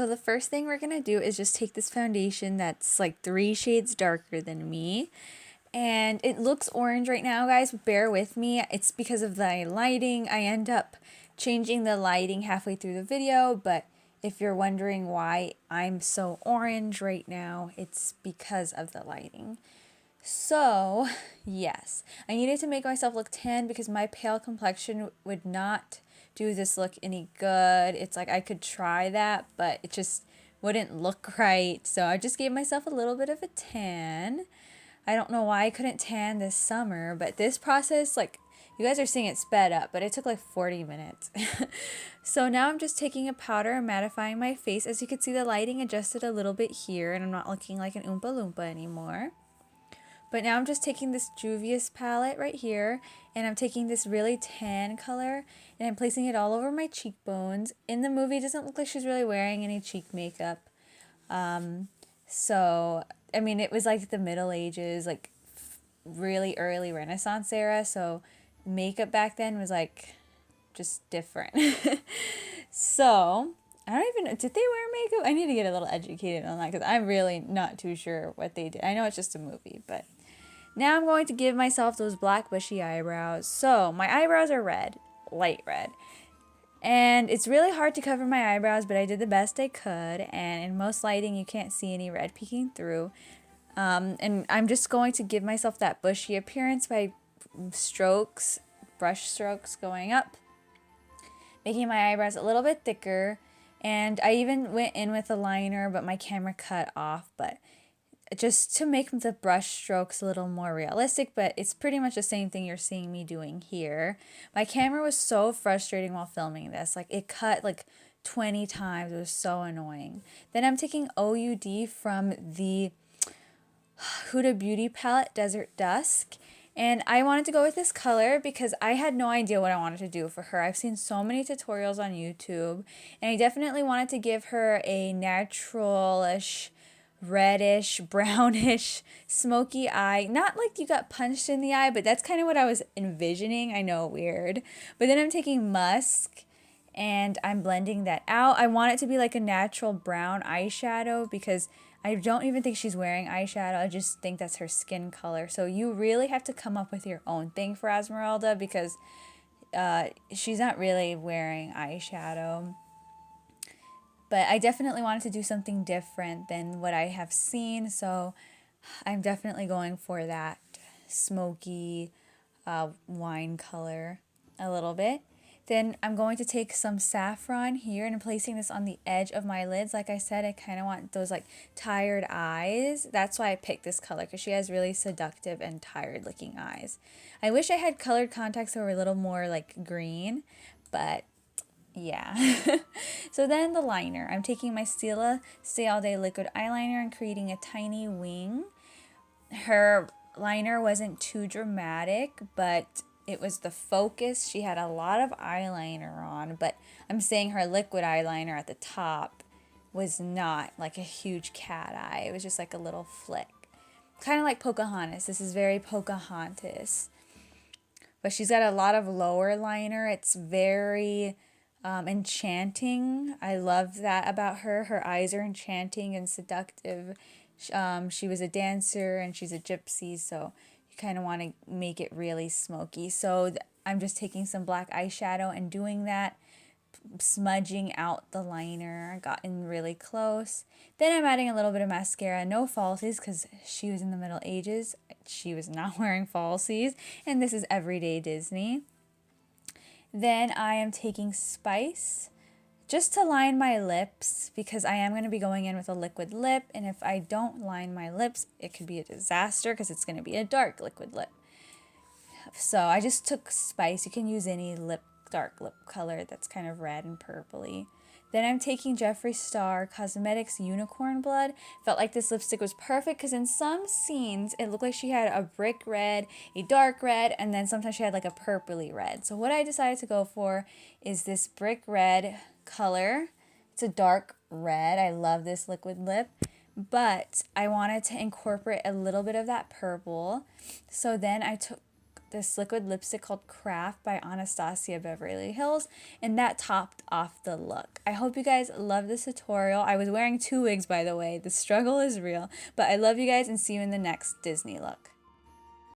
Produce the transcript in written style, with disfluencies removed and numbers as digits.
So the first thing we're going to do is just take this foundation that's like 3 shades darker than me. And it looks orange right now, guys. Bear with me. It's because of the lighting. I end up changing the lighting halfway through the video, but if you're wondering why I'm so orange right now, it's because of the lighting. So, yes, I needed to make myself look tan because my pale complexion would not do this look any good. It's like I could try that, but it just wouldn't look right. So I just gave myself a little bit of a tan. I don't know why I couldn't tan this summer, but this process, like, you guys are seeing it sped up, but it took like 40 minutes. So now I'm just taking a powder and mattifying my face. As you can see, the lighting adjusted a little bit here, and I'm not looking like an Oompa Loompa anymore. But now I'm just taking this Juvias palette right here, and I'm taking this really tan color, and I'm placing it all over my cheekbones. In the movie, it doesn't look like she's really wearing any cheek makeup. So, I mean, it was like the Middle Ages, like really early Renaissance era, so makeup back then was like just different. So, I don't even know, did they wear makeup? I need to get a little educated on that because I'm really not too sure what they did. I know it's just a movie, but now I'm going to give myself those black bushy eyebrows. So, my eyebrows are red, light red. And it's really hard to cover my eyebrows, but I did the best I could. And in most lighting, you can't see any red peeking through. And I'm just going to give myself that bushy appearance by strokes, brush strokes going up, making my eyebrows a little bit thicker. And I even went in with a liner, but my camera cut off. But just to make the brush strokes a little more realistic, but it's pretty much the same thing you're seeing me doing here. My camera was so frustrating while filming this. Like, it cut like 20 times. It was so annoying. Then I'm taking OUD from the Huda Beauty palette, Desert Dusk. And I wanted to go with this color because I had no idea what I wanted to do for her. I've seen so many tutorials on YouTube, and I definitely wanted to give her a natural-ish, reddish, brownish, smoky eye. Not like you got punched in the eye, but that's kind of what I was envisioning. I know, weird. But then I'm taking musk and I'm blending that out. I want it to be like a natural brown eyeshadow because I don't even think she's wearing eyeshadow. I just think that's her skin color. So you really have to come up with your own thing for Esmeralda because she's not really wearing eyeshadow. But I definitely wanted to do something different than what I have seen, so I'm definitely going for that smoky wine color a little bit. Then I'm going to take some saffron here and I'm placing this on the edge of my lids. Like I said, I kind of want those like tired eyes. That's why I picked this color because she has really seductive and tired looking eyes. I wish I had colored contacts that were a little more like green, but yeah. So then the liner. I'm taking my Stila Stay All Day liquid eyeliner and creating a tiny wing. Her liner wasn't too dramatic, but it was the focus. She had a lot of eyeliner on, but I'm saying her liquid eyeliner at the top was not like a huge cat eye. It was just like a little flick. Kind of like Pocahontas. This is very Pocahontas. But she's got a lot of lower liner. It's very enchanting. I love that about her. Her eyes are enchanting and seductive. She was a dancer and she's a gypsy, so you kind of want to make it really smoky. So I'm just taking some black eyeshadow and doing that, smudging out the liner. Gotten really close. Then I'm adding a little bit of mascara. No falsies because she was in the Middle Ages. She was not wearing falsies, and this is everyday Disney. Then I am taking Spice just to line my lips because I am going to be going in with a liquid lip, and if I don't line my lips, it could be a disaster because it's going to be a dark liquid lip. So I just took Spice. You can use any dark lip color that's kind of red and purpley. Then I'm taking Jeffree Star Cosmetics Unicorn Blood. Felt like this lipstick was perfect because in some scenes it looked like she had a brick red, a dark red, and then sometimes she had like a purpley red. So what I decided to go for is this brick red color. It's a dark red. I love this liquid lip, but I wanted to incorporate a little bit of that purple. So then I took this liquid lipstick called Craft by Anastasia Beverly Hills, and that topped off the look. I hope you guys love this tutorial. I was wearing 2 wigs, by the way. The struggle is real, but I love you guys and see you in the next Disney look.